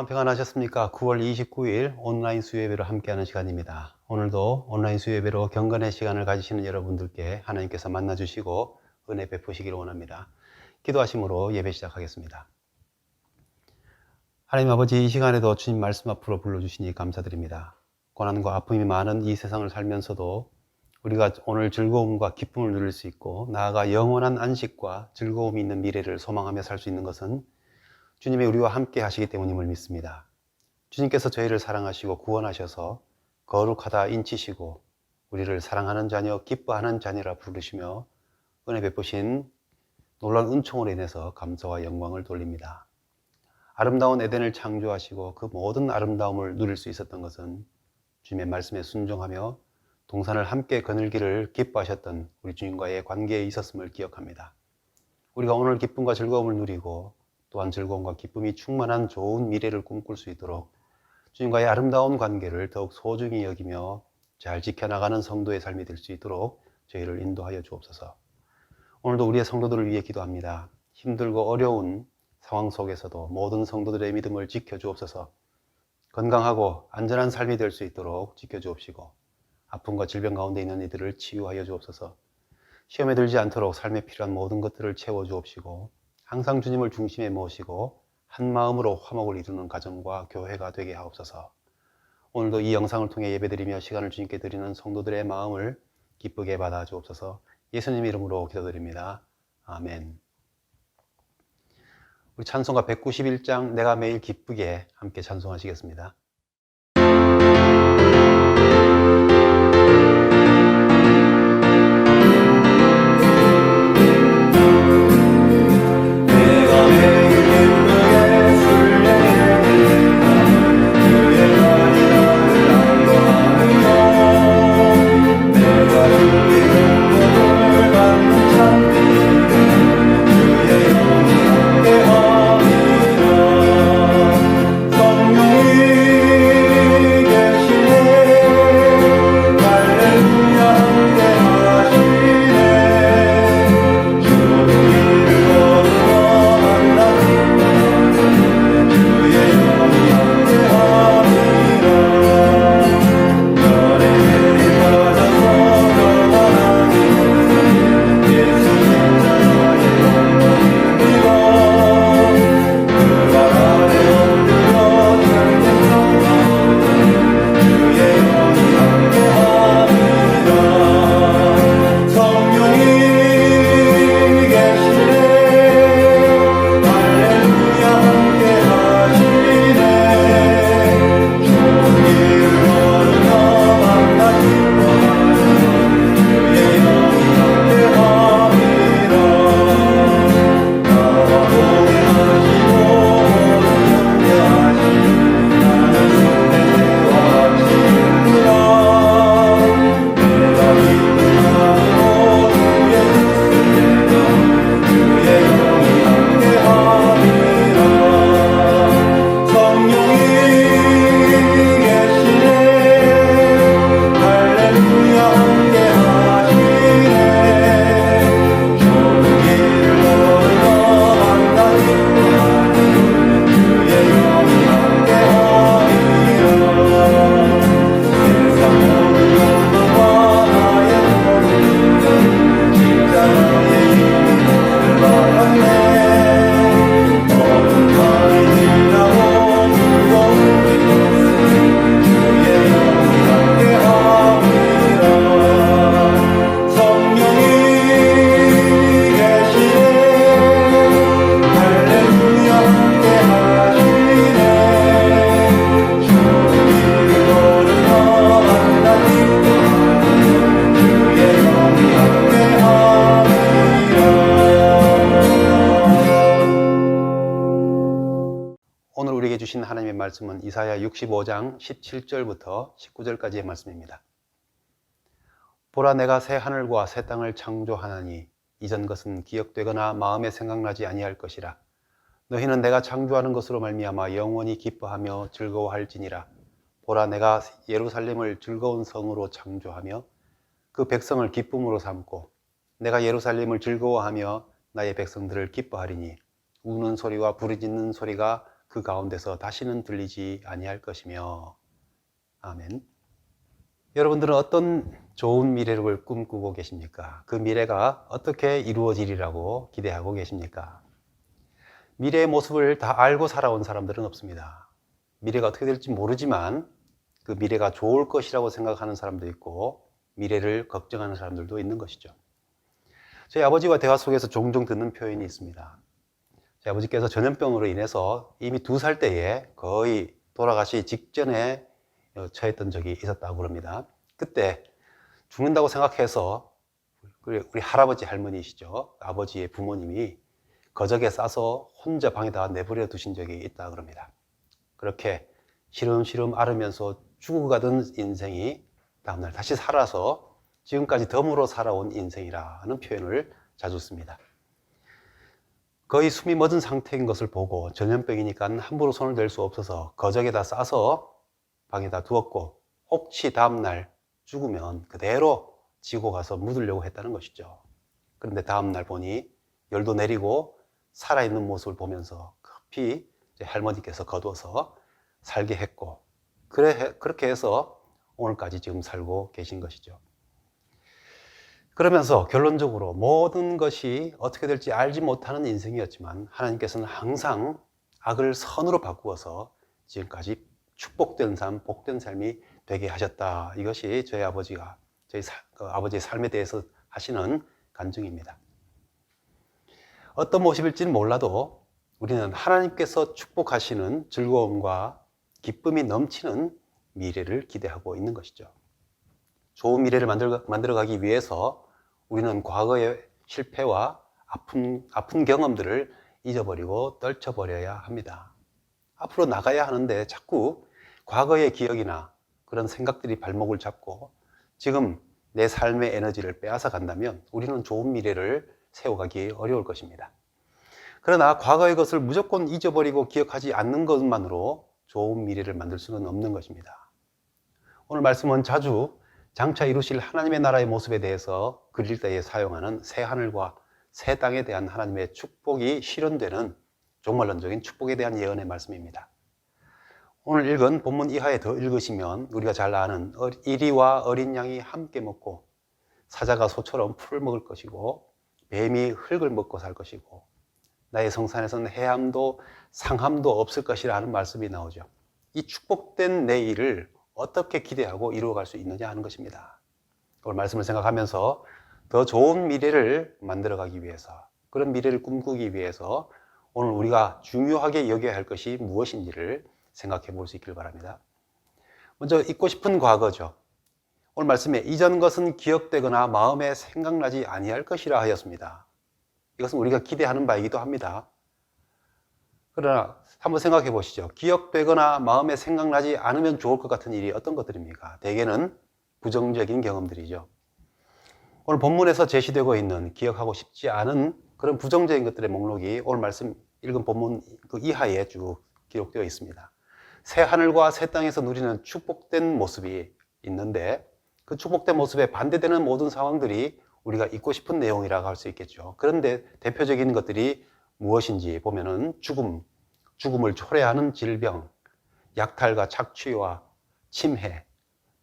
그동안 평안하셨습니까? 9월 29일 온라인 수요예배로 함께하는 시간입니다. 오늘도 온라인 수요예배로 경건의 시간을 가지시는 여러분들께 하나님께서 만나주시고 은혜 베푸시기를 원합니다. 기도하심으로 예배 시작하겠습니다. 하나님 아버지, 이 시간에도 주님 말씀 앞으로 불러주시니 감사드립니다. 고난과 아픔이 많은 이 세상을 살면서도 우리가 오늘 즐거움과 기쁨을 누릴 수 있고 나아가 영원한 안식과 즐거움이 있는 미래를 소망하며 살 수 있는 것은 주님이 우리와 함께 하시기 때문임을 믿습니다. 주님께서 저희를 사랑하시고 구원하셔서 거룩하다 인치시고 우리를 사랑하는 자녀, 기뻐하는 자녀라 부르시며 은혜 베푸신 놀라운 은총으로 인해서 감사와 영광을 돌립니다. 아름다운 에덴을 창조하시고 그 모든 아름다움을 누릴 수 있었던 것은 주님의 말씀에 순종하며 동산을 함께 거닐기를 기뻐하셨던 우리 주님과의 관계에 있었음을 기억합니다. 우리가 오늘 기쁨과 즐거움을 누리고 또한 즐거움과 기쁨이 충만한 좋은 미래를 꿈꿀 수 있도록 주님과의 아름다운 관계를 더욱 소중히 여기며 잘 지켜나가는 성도의 삶이 될 수 있도록 저희를 인도하여 주옵소서. 오늘도 우리의 성도들을 위해 기도합니다. 힘들고 어려운 상황 속에서도 모든 성도들의 믿음을 지켜주옵소서. 건강하고 안전한 삶이 될 수 있도록 지켜주옵시고 아픔과 질병 가운데 있는 이들을 치유하여 주옵소서. 시험에 들지 않도록 삶에 필요한 모든 것들을 채워주옵시고 항상 주님을 중심에 모시고 한 마음으로 화목을 이루는 가정과 교회가 되게 하옵소서. 오늘도 이 영상을 통해 예배드리며 시간을 주님께 드리는 성도들의 마음을 기쁘게 받아 주옵소서. 예수님 이름으로 기도드립니다. 아멘. 우리 찬송가 191장 내가 매일 기쁘게 함께 찬송하시겠습니다. 오늘 우리에게 주신 하나님의 말씀은 이사야 65장 17절부터 19절까지의 말씀입니다. 보라, 내가 새 하늘과 새 땅을 창조하나니 이전 것은 기억되거나 마음에 생각나지 아니할 것이라. 너희는 내가 창조하는 것으로 말미암아 영원히 기뻐하며 즐거워할지니라. 보라, 내가 예루살렘을 즐거운 성으로 창조하며 그 백성을 기쁨으로 삼고 내가 예루살렘을 즐거워하며 나의 백성들을 기뻐하리니 우는 소리와 부르짖는 소리가 그 가운데서 다시는 들리지 아니할 것이며. 아멘. 여러분들은 어떤 좋은 미래를 꿈꾸고 계십니까? 그 미래가 어떻게 이루어지리라고 기대하고 계십니까? 미래의 모습을 다 알고 살아온 사람들은 없습니다. 미래가 어떻게 될지 모르지만 그 미래가 좋을 것이라고 생각하는 사람도 있고 미래를 걱정하는 사람들도 있는 것이죠. 저희 아버지와 대화 속에서 종종 듣는 표현이 있습니다. 저희 아버지께서 전염병으로 인해서 이미 2살 때에 거의 돌아가시 직전에 처했던 적이 있었다고 그럽니다. 그때 죽는다고 생각해서 우리 할아버지 할머니시죠. 아버지의 부모님이 거적에 싸서 혼자 방에다 내버려 두신 적이 있다 그럽니다. 그렇게 시름시름 앓으면서 죽어가던 인생이 다음날 다시 살아서 지금까지 덤으로 살아온 인생이라는 표현을 자주 씁니다. 거의 숨이 멎은 상태인 것을 보고 전염병이니까 함부로 손을 댈 수 없어서 거적에다 싸서 방에다 두었고 혹시 다음날 죽으면 그대로 지고 가서 묻으려고 했다는 것이죠. 그런데 다음날 보니 열도 내리고 살아있는 모습을 보면서 급히 할머니께서 거두어서 살게 했고 그렇게 해서 오늘까지 지금 살고 계신 것이죠. 그러면서 결론적으로 모든 것이 어떻게 될지 알지 못하는 인생이었지만 하나님께서는 항상 악을 선으로 바꾸어서 지금까지 축복된 삶, 복된 삶이 되게 하셨다. 이것이 저희 아버지가 저희 아버지의 삶에 대해서 하시는 간증입니다. 어떤 모습일지는 몰라도 우리는 하나님께서 축복하시는 즐거움과 기쁨이 넘치는 미래를 기대하고 있는 것이죠. 좋은 미래를 만들어가기 위해서 우리는 과거의 실패와 아픈 경험들을 잊어버리고 떨쳐버려야 합니다. 앞으로 나가야 하는데 자꾸 과거의 기억이나 그런 생각들이 발목을 잡고 지금 내 삶의 에너지를 빼앗아 간다면 우리는 좋은 미래를 세워가기 어려울 것입니다. 그러나 과거의 것을 무조건 잊어버리고 기억하지 않는 것만으로 좋은 미래를 만들 수는 없는 것입니다. 오늘 말씀은 자주 장차 이루실 하나님의 나라의 모습에 대해서 그릴 때에 사용하는 새 하늘과 새 땅에 대한 하나님의 축복이 실현되는 종말론적인 축복에 대한 예언의 말씀입니다. 오늘 읽은 본문 이하에 더 읽으시면 우리가 잘 아는 이리와 어린 양이 함께 먹고 사자가 소처럼 풀을 먹을 것이고 뱀이 흙을 먹고 살 것이고 나의 성산에서는 해함도 상함도 없을 것이라 하는 말씀이 나오죠. 이 축복된 내일을 어떻게 기대하고 이루어갈 수 있느냐 하는 것입니다. 오늘 말씀을 생각하면서 더 좋은 미래를 만들어가기 위해서 그런 미래를 꿈꾸기 위해서 오늘 우리가 중요하게 여겨야 할 것이 무엇인지를 생각해 볼 수 있길 바랍니다. 먼저 잊고 싶은 과거죠. 오늘 말씀에 이전 것은 기억되거나 마음에 생각나지 아니할 것이라 하였습니다. 이것은 우리가 기대하는 바이기도 합니다. 그러나 한번 생각해 보시죠. 기억되거나 마음에 생각나지 않으면 좋을 것 같은 일이 어떤 것들입니까? 대개는 부정적인 경험들이죠. 오늘 본문에서 제시되고 있는 기억하고 싶지 않은 그런 부정적인 것들의 목록이 오늘 말씀 읽은 본문 그 이하에 쭉 기록되어 있습니다. 새 하늘과 새 땅에서 누리는 축복된 모습이 있는데 그 축복된 모습에 반대되는 모든 상황들이 우리가 잊고 싶은 내용이라고 할 수 있겠죠. 그런데 대표적인 것들이 무엇인지 보면은 죽음을 초래하는 질병, 약탈과 착취와 침해,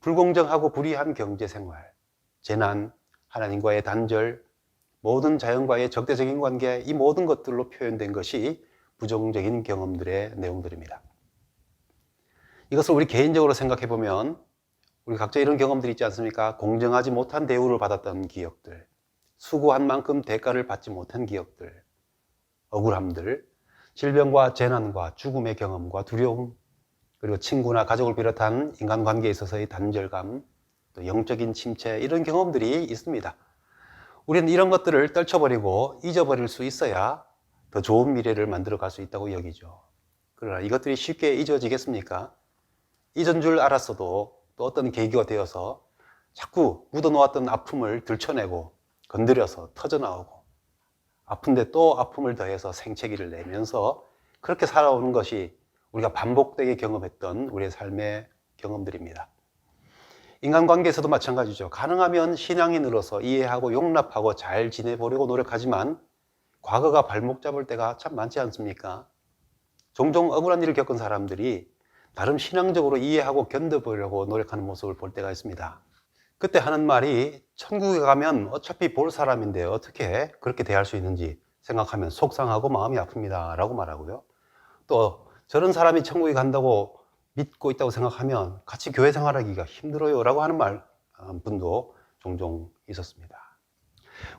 불공정하고 불의한 경제생활, 재난, 하나님과의 단절, 모든 자연과의 적대적인 관계, 이 모든 것들로 표현된 것이 부정적인 경험들의 내용들입니다. 이것을 우리 개인적으로 생각해 보면 우리 각자 이런 경험들이 있지 않습니까? 공정하지 못한 대우를 받았던 기억들, 수고한 만큼 대가를 받지 못한 기억들, 억울함들, 질병과 재난과 죽음의 경험과 두려움, 그리고 친구나 가족을 비롯한 인간관계에 있어서의 단절감, 또 영적인 침체, 이런 경험들이 있습니다. 우리는 이런 것들을 떨쳐버리고 잊어버릴 수 있어야 더 좋은 미래를 만들어 갈 수 있다고 여기죠. 그러나 이것들이 쉽게 잊어지겠습니까? 잊은 줄 알았어도 또 어떤 계기가 되어서 자꾸 묻어놓았던 아픔을 들춰내고 건드려서 터져나오고 아픈데 또 아픔을 더해서 생채기를 내면서 그렇게 살아오는 것이 우리가 반복되게 경험했던 우리의 삶의 경험들입니다. 인간관계에서도 마찬가지죠. 가능하면 신앙이 늘어서 이해하고 용납하고 잘 지내보려고 노력하지만 과거가 발목 잡을 때가 참 많지 않습니까? 종종 억울한 일을 겪은 사람들이 나름 신앙적으로 이해하고 견뎌보려고 노력하는 모습을 볼 때가 있습니다. 그때 하는 말이 천국에 가면 어차피 볼 사람인데 어떻게 그렇게 대할 수 있는지 생각하면 속상하고 마음이 아픕니다 라고 말하고요. 또 저런 사람이 천국에 간다고 믿고 있다고 생각하면 같이 교회 생활하기가 힘들어요 라고 하는 분도 종종 있었습니다.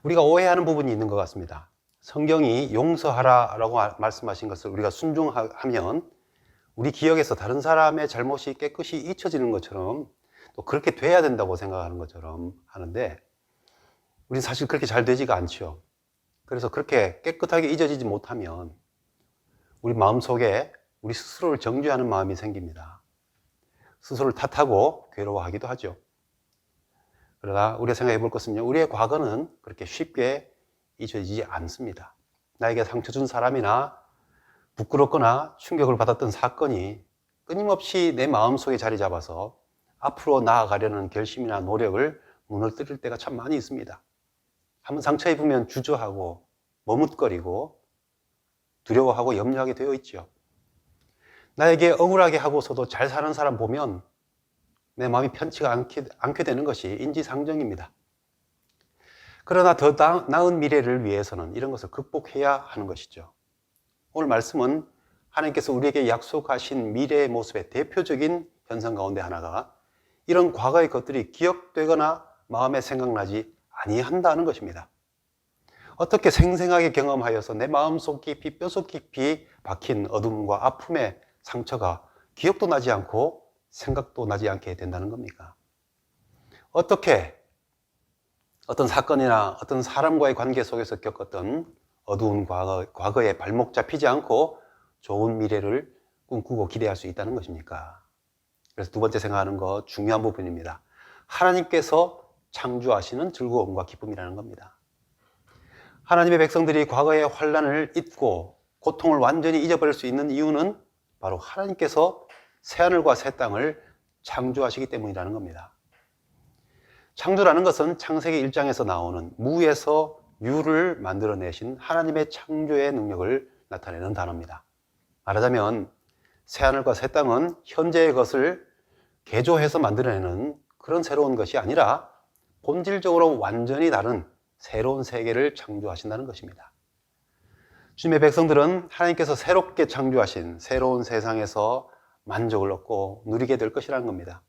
우리가 오해하는 부분이 있는 것 같습니다. 성경이 용서하라 라고 말씀하신 것을 우리가 순종하면 우리 기억에서 다른 사람의 잘못이 깨끗이 잊혀지는 것처럼 또 그렇게 돼야 된다고 생각하는 것처럼 하는데 우리는 사실 그렇게 잘 되지가 않죠. 그래서 그렇게 깨끗하게 잊어지지 못하면 우리 마음속에 우리 스스로를 정죄하는 마음이 생깁니다. 스스로를 탓하고 괴로워하기도 하죠. 그러나 우리가 생각해 볼 것은요, 우리의 과거는 그렇게 쉽게 잊어지지 않습니다. 나에게 상처 준 사람이나 부끄럽거나 충격을 받았던 사건이 끊임없이 내 마음속에 자리 잡아서 앞으로 나아가려는 결심이나 노력을 무너뜨릴 때가 참 많이 있습니다. 한번 상처 입으면 주저하고 머뭇거리고 두려워하고 염려하게 되어 있죠. 나에게 억울하게 하고서도 잘 사는 사람 보면 내 마음이 편치가 않게 되는 것이 인지상정입니다. 그러나 더 나은 미래를 위해서는 이런 것을 극복해야 하는 것이죠. 오늘 말씀은 하나님께서 우리에게 약속하신 미래의 모습의 대표적인 현상 가운데 하나가 이런 과거의 것들이 기억되거나 마음에 생각나지 아니한다는 것입니다. 어떻게 생생하게 경험하여서 내 마음속 깊이 뼈속 깊이 박힌 어둠과 아픔의 상처가 기억도 나지 않고 생각도 나지 않게 된다는 겁니까? 어떻게 어떤 사건이나 어떤 사람과의 관계 속에서 겪었던 어두운 과거에 발목 잡히지 않고 좋은 미래를 꿈꾸고 기대할 수 있다는 것입니까? 그래서 두 번째 생각하는 거 중요한 부분입니다. 하나님께서 창조하시는 즐거움과 기쁨이라는 겁니다. 하나님의 백성들이 과거의 환난을 잊고 고통을 완전히 잊어버릴 수 있는 이유는 바로 하나님께서 새하늘과 새 땅을 창조하시기 때문이라는 겁니다. 창조라는 것은 창세기 1장에서 나오는 무에서 유를 만들어내신 하나님의 창조의 능력을 나타내는 단어입니다. 말하자면 새하늘과 새 땅은 현재의 것을 개조해서 만들어내는 그런 새로운 것이 아니라 본질적으로 완전히 다른 새로운 세계를 창조하신다는 것입니다. 주님의 백성들은 하나님께서 새롭게 창조하신 새로운 세상에서 만족을 얻고 누리게 될 것이라는 겁니다.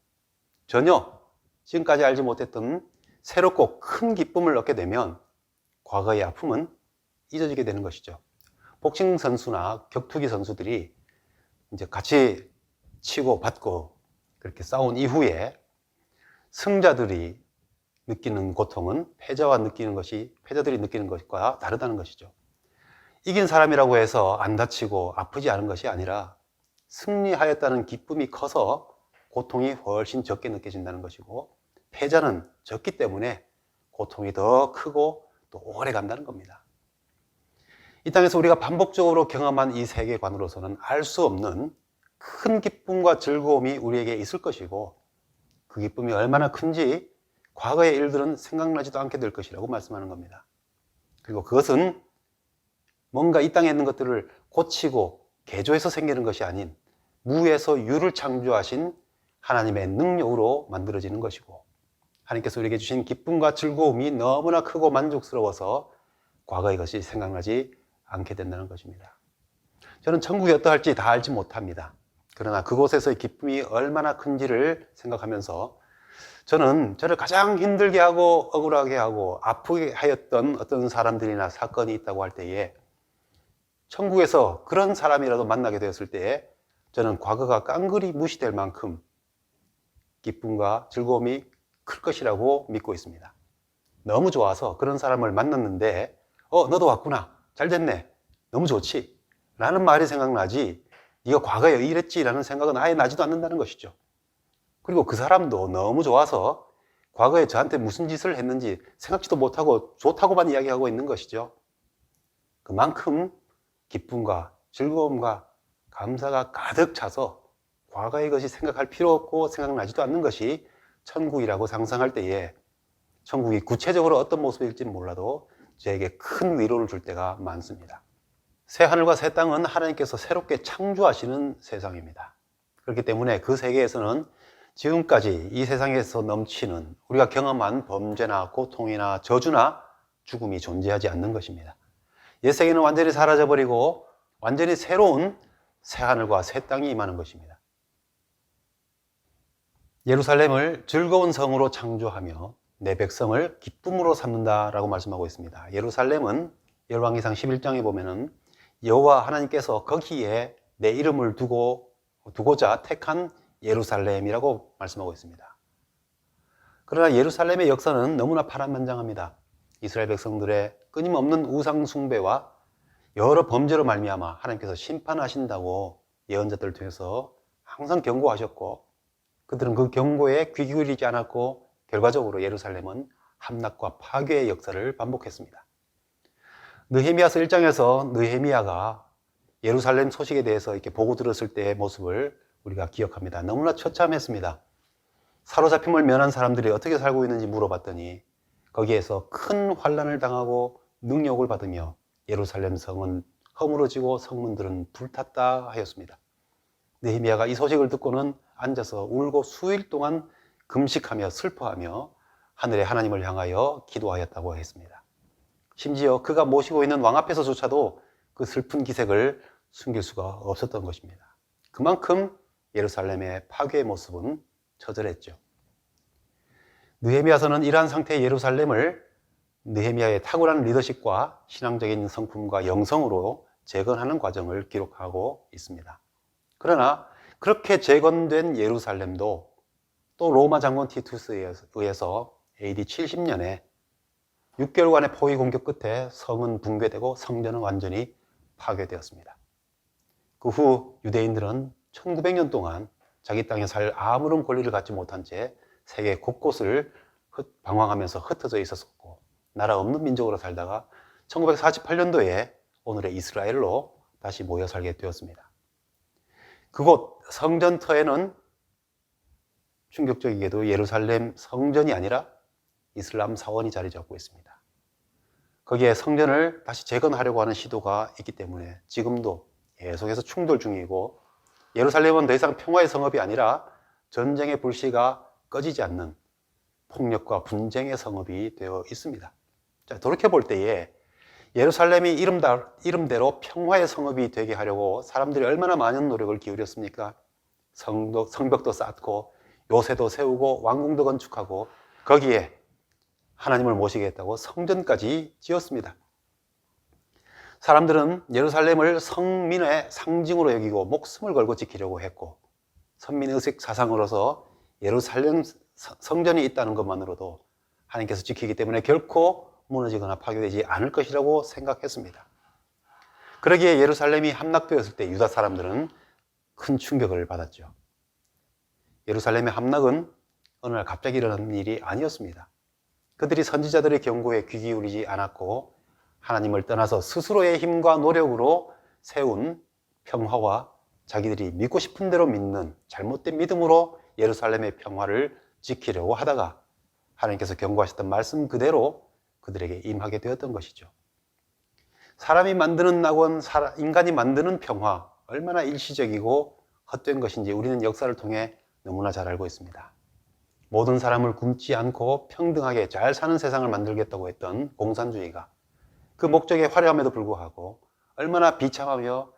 전혀 지금까지 알지 못했던 새롭고 큰 기쁨을 얻게 되면 과거의 아픔은 잊어지게 되는 것이죠. 복싱 선수나 격투기 선수들이 이제 같이 치고 받고 그렇게 싸운 이후에 승자들이 느끼는 고통은 패자들이 느끼는 것과 다르다는 것이죠. 이긴 사람이라고 해서 안 다치고 아프지 않은 것이 아니라 승리하였다는 기쁨이 커서 고통이 훨씬 적게 느껴진다는 것이고, 패자는 졌기 때문에 고통이 더 크고 또 오래 간다는 겁니다. 이 땅에서 우리가 반복적으로 경험한 이 세계관으로서는 알 수 없는 큰 기쁨과 즐거움이 우리에게 있을 것이고, 그 기쁨이 얼마나 큰지 과거의 일들은 생각나지도 않게 될 것이라고 말씀하는 겁니다. 그리고 그것은 뭔가 이 땅에 있는 것들을 고치고 개조해서 생기는 것이 아닌 무에서 유를 창조하신 하나님의 능력으로 만들어지는 것이고, 하나님께서 우리에게 주신 기쁨과 즐거움이 너무나 크고 만족스러워서 과거의 것이 생각나지 않게 된다는 것입니다. 저는 천국이 어떠할지 다 알지 못합니다. 그러나 그곳에서의 기쁨이 얼마나 큰지를 생각하면서 저를 가장 힘들게 하고 억울하게 하고 아프게 하였던 어떤 사람들이나 사건이 있다고 할 때에 천국에서 그런 사람이라도 만나게 되었을 때에 저는 과거가 깡그리 무시될 만큼 기쁨과 즐거움이 클 것이라고 믿고 있습니다. 너무 좋아서 그런 사람을 만났는데 너도 왔구나, 잘 됐네, 너무 좋지 라는 말이 생각나지 네가 과거에 이랬지 라는 생각은 아예 나지도 않는다는 것이죠. 그리고 그 사람도 너무 좋아서 과거에 저한테 무슨 짓을 했는지 생각지도 못하고 좋다고만 이야기하고 있는 것이죠. 그만큼 기쁨과 즐거움과 감사가 가득 차서 과거의 것이 생각할 필요 없고 생각나지도 않는 것이 천국이라고 상상할 때에 천국이 구체적으로 어떤 모습일지는 몰라도 저에게 큰 위로를 줄 때가 많습니다. 새 하늘과 새 땅은 하나님께서 새롭게 창조하시는 세상입니다. 그렇기 때문에 그 세계에서는 지금까지 이 세상에서 넘치는 우리가 경험한 범죄나 고통이나 저주나 죽음이 존재하지 않는 것입니다. 옛 세계는 완전히 사라져버리고 완전히 새로운 새 하늘과 새 땅이 임하는 것입니다. 예루살렘을 즐거운 성으로 창조하며 내 백성을 기쁨으로 삼는다라고 말씀하고 있습니다. 예루살렘은 열왕기상 11장에 보면은 여호와 하나님께서 거기에 내 이름을 두고자 택한 예루살렘이라고 말씀하고 있습니다. 그러나 예루살렘의 역사는 너무나 파란만장합니다. 이스라엘 백성들의 끊임없는 우상 숭배와 여러 범죄로 말미암아 하나님께서 심판하신다고 예언자들을 통해서 항상 경고하셨고, 그들은 그 경고에 귀 기울이지 않았고 결과적으로 예루살렘은 함락과 파괴의 역사를 반복했습니다. 느헤미야서 1장에서 느헤미야가 예루살렘 소식에 대해서 이렇게 보고 들었을 때의 모습을 우리가 기억합니다. 너무나 처참했습니다. 사로잡힘을 면한 사람들이 어떻게 살고 있는지 물어봤더니 거기에서 큰 환난을 당하고 능욕을 받으며 예루살렘 성은 허물어지고 성문들은 불탔다 하였습니다. 느헤미야가 이 소식을 듣고는 앉아서 울고 수일 동안 금식하며 슬퍼하며 하늘의 하나님을 향하여 기도하였다고 했습니다. 심지어 그가 모시고 있는 왕 앞에서조차도 그 슬픈 기색을 숨길 수가 없었던 것입니다. 그만큼 예루살렘의 파괴의 모습은 처절했죠. 느헤미야서는 이러한 상태의 예루살렘을 느헤미야의 탁월한 리더십과 신앙적인 성품과 영성으로 재건하는 과정을 기록하고 있습니다. 그러나 그렇게 재건된 예루살렘도 또 로마 장군 티투스에 의해서 AD 70년에 6개월간의 포위 공격 끝에 성은 붕괴되고 성전은 완전히 파괴되었습니다. 그 후 유대인들은 1900년 동안 자기 땅에 살 아무런 권리를 갖지 못한 채 세계 곳곳을 방황하면서 흩어져 있었고 나라 없는 민족으로 살다가 1948년도에 오늘의 이스라엘로 다시 모여 살게 되었습니다. 그곳 성전터에는 충격적이게도 예루살렘 성전이 아니라 이슬람 사원이 자리 잡고 있습니다. 거기에 성전을 다시 재건하려고 하는 시도가 있기 때문에 지금도 계속해서 충돌 중이고 예루살렘은 더 이상 평화의 성읍이 아니라 전쟁의 불씨가 꺼지지 않는 폭력과 분쟁의 성읍이 되어 있습니다. 자, 돌이켜볼 때에 예루살렘이 이름대로 평화의 성읍이 되게 하려고 사람들이 얼마나 많은 노력을 기울였습니까? 성벽도 쌓고 요새도 세우고 왕궁도 건축하고 거기에 하나님을 모시겠다고 성전까지 지었습니다. 사람들은 예루살렘을 성민의 상징으로 여기고 목숨을 걸고 지키려고 했고 선민의식 사상으로서 예루살렘 성전이 있다는 것만으로도 하나님께서 지키기 때문에 결코 무너지거나 파괴되지 않을 것이라고 생각했습니다. 그러기에 예루살렘이 함락되었을 때 유다 사람들은 큰 충격을 받았죠. 예루살렘의 함락은 어느 날 갑자기 일어난 일이 아니었습니다. 그들이 선지자들의 경고에 귀 기울이지 않았고 하나님을 떠나서 스스로의 힘과 노력으로 세운 평화와 자기들이 믿고 싶은 대로 믿는 잘못된 믿음으로 예루살렘의 평화를 지키려고 하다가 하나님께서 경고하셨던 말씀 그대로 그들에게 임하게 되었던 것이죠. 사람이 만드는 낙원, 인간이 만드는 평화, 얼마나 일시적이고 헛된 것인지 우리는 역사를 통해 너무나 잘 알고 있습니다. 모든 사람을 굶지 않고 평등하게 잘 사는 세상을 만들겠다고 했던 공산주의가 그 목적에 화려함에도 불구하고 얼마나 비참하며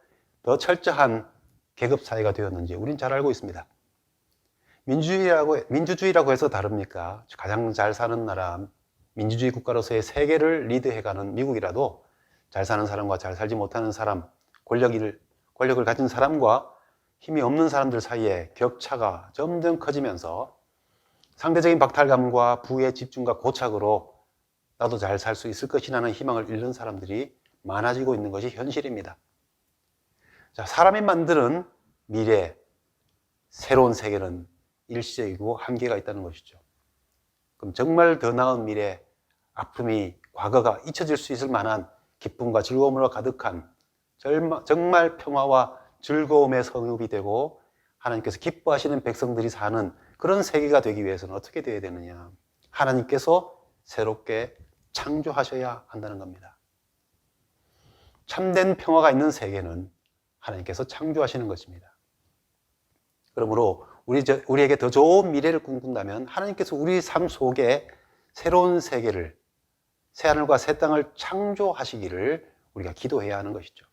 더 철저한 계급사회가 되었는지 우린 잘 알고 있습니다. 민주주의라고 해서 다릅니까? 가장 잘 사는 나라, 민주주의 국가로서의 세계를 리드해가는 미국이라도 잘 사는 사람과 잘 살지 못하는 사람, 권력을 가진 사람과 힘이 없는 사람들 사이에 격차가 점점 커지면서 상대적인 박탈감과 부의 집중과 고착으로 나도 잘 살 수 있을 것이라는 희망을 잃는 사람들이 많아지고 있는 것이 현실입니다. 자, 사람이 만드는 미래, 새로운 세계는 일시적이고 한계가 있다는 것이죠. 그럼 정말 더 나은 미래, 아픔이 과거가 잊혀질 수 있을 만한 기쁨과 즐거움으로 가득한 정말 평화와 즐거움의 성읍이 되고 하나님께서 기뻐하시는 백성들이 사는 그런 세계가 되기 위해서는 어떻게 되어야 되느냐? 하나님께서 새롭게 창조하셔야 한다는 겁니다. 참된 평화가 있는 세계는 하나님께서 창조하시는 것입니다. 그러므로 우리에게 더 좋은 미래를 꿈꾼다면 하나님께서 우리 삶 속에 새로운 세계를, 새하늘과 새 땅을 창조하시기를 우리가 기도해야 하는 것이죠.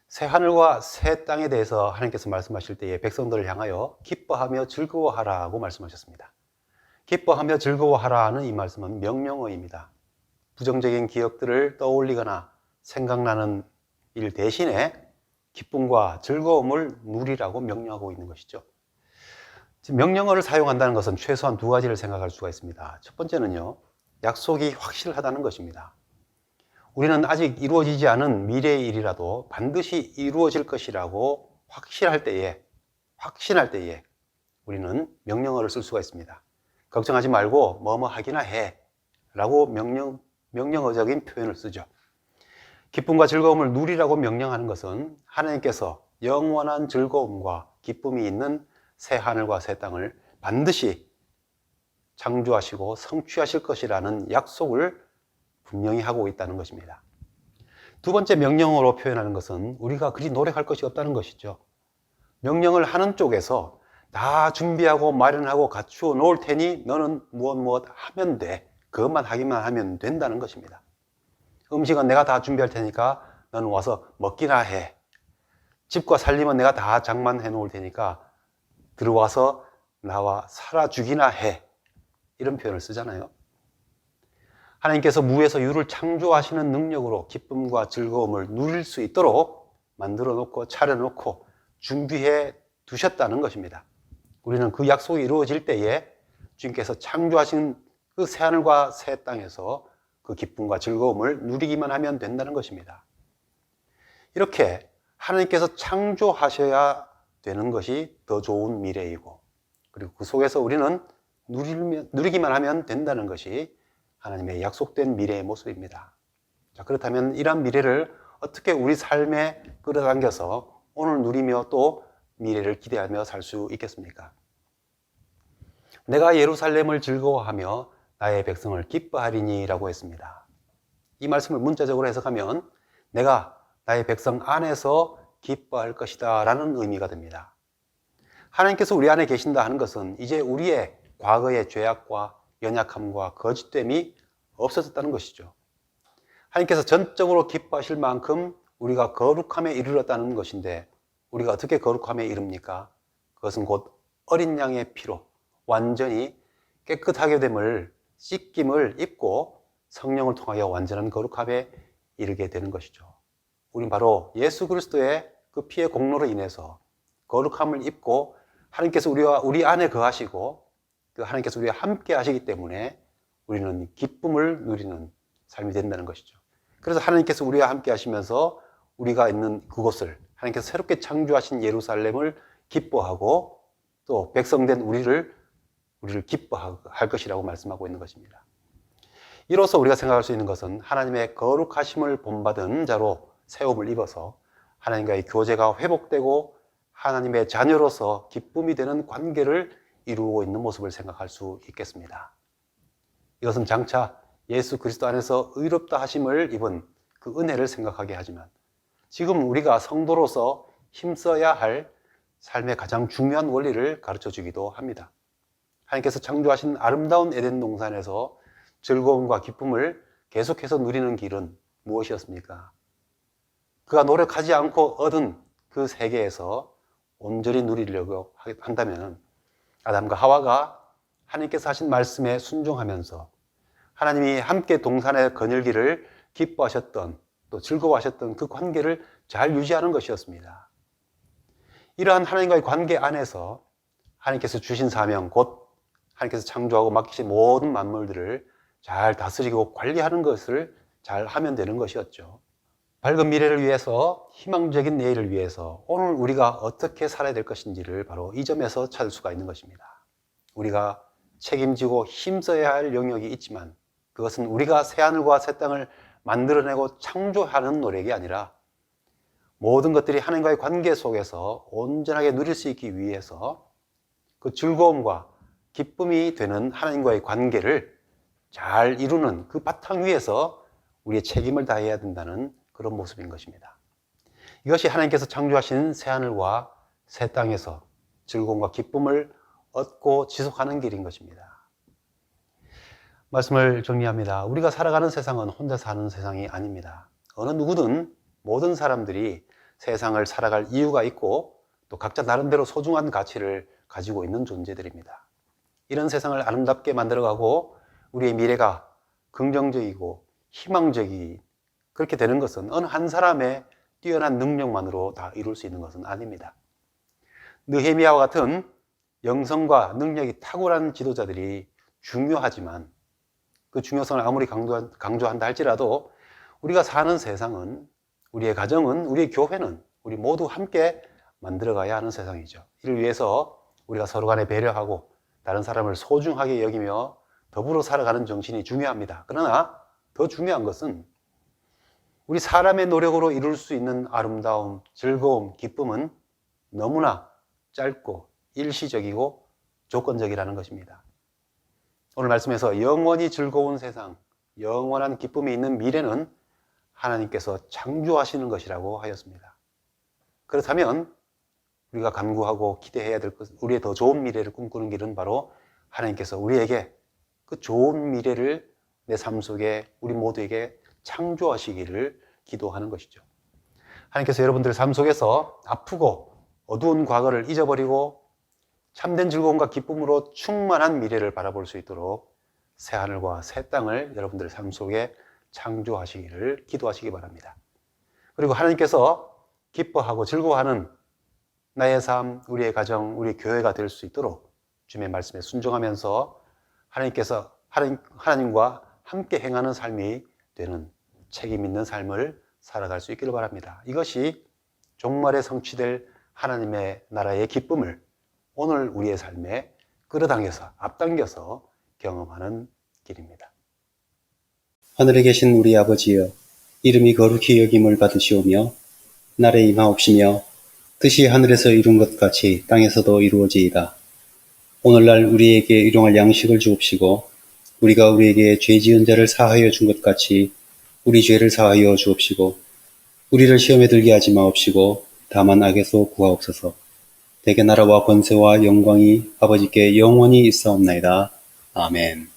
새하늘과 새 땅에 대해서 하나님께서 말씀하실 때에 백성들을 향하여 기뻐하며 즐거워하라고 말씀하셨습니다. 기뻐하며 즐거워하라는 이 말씀은 명령어입니다. 부정적인 기억들을 떠올리거나 생각나는 일 대신에 기쁨과 즐거움을 누리라고 명령하고 있는 것이죠. 명령어를 사용한다는 것은 최소한 두 가지를 생각할 수가 있습니다. 첫 번째는요, 약속이 확실하다는 것입니다. 우리는 아직 이루어지지 않은 미래의 일이라도 반드시 이루어질 것이라고 확신할 때에 우리는 명령어를 쓸 수가 있습니다. 걱정하지 말고 뭐뭐 하기나 해 라고 명령어적인 표현을 쓰죠. 기쁨과 즐거움을 누리라고 명령하는 것은 하나님께서 영원한 즐거움과 기쁨이 있는 새 하늘과 새 땅을 반드시 창조하시고 성취하실 것이라는 약속을 분명히 하고 있다는 것입니다. 두 번째 명령어로 표현하는 것은 우리가 그리 노력할 것이 없다는 것이죠. 명령을 하는 쪽에서 다 준비하고 마련하고 갖추어 놓을 테니 너는 무엇 하면 돼. 그것만 하기만 하면 된다는 것입니다. 음식은 내가 다 준비할 테니까 너는 와서 먹기나 해. 집과 살림은 내가 다 장만해 놓을 테니까 들어와서 나와 살아주기나 해. 이런 표현을 쓰잖아요. 하나님께서 무에서 유를 창조하시는 능력으로 기쁨과 즐거움을 누릴 수 있도록 만들어 놓고 차려놓고 준비해 두셨다는 것입니다. 우리는 그 약속이 이루어질 때에 주님께서 창조하신 그 새하늘과 새 땅에서 그 기쁨과 즐거움을 누리기만 하면 된다는 것입니다. 이렇게 하나님께서 창조하셔야 되는 것이 더 좋은 미래이고, 그리고 그 속에서 우리는 누리기만 하면 된다는 것이 하나님의 약속된 미래의 모습입니다. 자, 그렇다면 이러한 미래를 어떻게 우리 삶에 끌어당겨서 오늘 누리며 또 미래를 기대하며 살 수 있겠습니까? 내가 예루살렘을 즐거워하며 나의 백성을 기뻐하리니 라고 했습니다. 이 말씀을 문자적으로 해석하면 내가 나의 백성 안에서 기뻐할 것이다 라는 의미가 됩니다. 하나님께서 우리 안에 계신다 하는 것은 이제 우리의 과거의 죄악과 연약함과 거짓됨이 없어졌다는 것이죠. 하나님께서 전적으로 기뻐하실 만큼 우리가 거룩함에 이르렀다는 것인데, 우리가 어떻게 거룩함에 이릅니까? 그것은 곧 어린 양의 피로 완전히 깨끗하게 됨을, 씻김을 입고 성령을 통하여 완전한 거룩함에 이르게 되는 것이죠. 우린 바로 예수 그리스도의 그 피의 공로로 인해서 거룩함을 입고 하나님께서 우리 안에 거하시고 그 하나님께서 우리와 함께 하시기 때문에 우리는 기쁨을 누리는 삶이 된다는 것이죠. 그래서 하나님께서 우리와 함께 하시면서 우리가 있는 그곳을, 하나님께서 새롭게 창조하신 예루살렘을 기뻐하고 또 백성된 우리를 기뻐할 것이라고 말씀하고 있는 것입니다. 이로써 우리가 생각할 수 있는 것은 하나님의 거룩하심을 본받은 자로 세움을 입어서 하나님과의 교제가 회복되고 하나님의 자녀로서 기쁨이 되는 관계를 이루고 있는 모습을 생각할 수 있겠습니다. 이것은 장차 예수 그리스도 안에서 의롭다 하심을 입은 그 은혜를 생각하게 하지만 지금 우리가 성도로서 힘써야 할 삶의 가장 중요한 원리를 가르쳐 주기도 합니다. 하나님께서 창조하신 아름다운 에덴 동산에서 즐거움과 기쁨을 계속해서 누리는 길은 무엇이었습니까? 그가 노력하지 않고 얻은 그 세계에서 온전히 누리려고 한다면 아담과 하와가 하나님께서 하신 말씀에 순종하면서 하나님이 함께 동산의 거닐기를 기뻐하셨던, 또 즐거워하셨던 그 관계를 잘 유지하는 것이었습니다. 이러한 하나님과의 관계 안에서 하나님께서 주신 사명, 곧 하나님께서 창조하고 맡기신 모든 만물들을 잘 다스리고 관리하는 것을 잘 하면 되는 것이었죠. 밝은 미래를 위해서, 희망적인 내일을 위해서 오늘 우리가 어떻게 살아야 될 것인지를 바로 이 점에서 찾을 수가 있는 것입니다. 우리가 책임지고 힘써야 할 영역이 있지만 그것은 우리가 새하늘과 새 땅을 만들어내고 창조하는 노력이 아니라 모든 것들이 하나님과의 관계 속에서 온전하게 누릴 수 있기 위해서 그 즐거움과 기쁨이 되는 하나님과의 관계를 잘 이루는 그 바탕 위에서 우리의 책임을 다해야 된다는 그런 모습인 것입니다. 이것이 하나님께서 창조하신 새하늘과 새 땅에서 즐거움과 기쁨을 얻고 지속하는 길인 것입니다. 말씀을 정리합니다. 우리가 살아가는 세상은 혼자 사는 세상이 아닙니다. 어느 누구든 모든 사람들이 세상을 살아갈 이유가 있고 또 각자 나름대로 소중한 가치를 가지고 있는 존재들입니다. 이런 세상을 아름답게 만들어가고 우리의 미래가 긍정적이고 희망적이 그렇게 되는 것은 어느 한 사람의 뛰어난 능력만으로 다 이룰 수 있는 것은 아닙니다. 느헤미야와 같은 영성과 능력이 탁월한 지도자들이 중요하지만 그 중요성을 아무리 강조한다 할지라도 우리가 사는 세상은, 우리의 가정은, 우리의 교회는 우리 모두 함께 만들어가야 하는 세상이죠. 이를 위해서 우리가 서로 간에 배려하고 다른 사람을 소중하게 여기며 더불어 살아가는 정신이 중요합니다. 그러나 더 중요한 것은 우리 사람의 노력으로 이룰 수 있는 아름다움, 즐거움, 기쁨은 너무나 짧고 일시적이고 조건적이라는 것입니다. 오늘 말씀에서 영원히 즐거운 세상, 영원한 기쁨이 있는 미래는 하나님께서 창조하시는 것이라고 하였습니다. 그렇다면 우리가 간구하고 기대해야 될 것, 우리의 더 좋은 미래를 꿈꾸는 길은 바로 하나님께서 우리에게 그 좋은 미래를 내 삶 속에 우리 모두에게 창조하시기를 기도하는 것이죠. 하나님께서 여러분들의 삶 속에서 아프고 어두운 과거를 잊어버리고 참된 즐거움과 기쁨으로 충만한 미래를 바라볼 수 있도록 새 하늘과 새 땅을 여러분들의 삶 속에 창조하시기를 기도하시기 바랍니다. 그리고 하나님께서 기뻐하고 즐거워하는 나의 삶, 우리의 가정, 우리의 교회가 될 수 있도록 주님의 말씀에 순종하면서 하나님과 함께 행하는 삶이 되는 책임 있는 삶을 살아갈 수 있기를 바랍니다. 이것이 종말에 성취될 하나님의 나라의 기쁨을 오늘 우리의 삶에 끌어당겨서 앞당겨서 경험하는 길입니다. 하늘에 계신 우리 아버지여, 이름이 거룩히 여김을 받으시오며 날에 임하옵시며 뜻이 하늘에서 이룬 것 같이 땅에서도 이루어지이다. 오늘날 우리에게 일용할 양식을 주옵시고 우리가 우리에게 죄 지은 자를 사하여 준 것 같이 우리 죄를 사하여 주옵시고 우리를 시험에 들게 하지 마옵시고 다만 악에서 구하옵소서. 대개 나라와 권세와 영광이 아버지께 영원히 있사옵나이다. 아멘.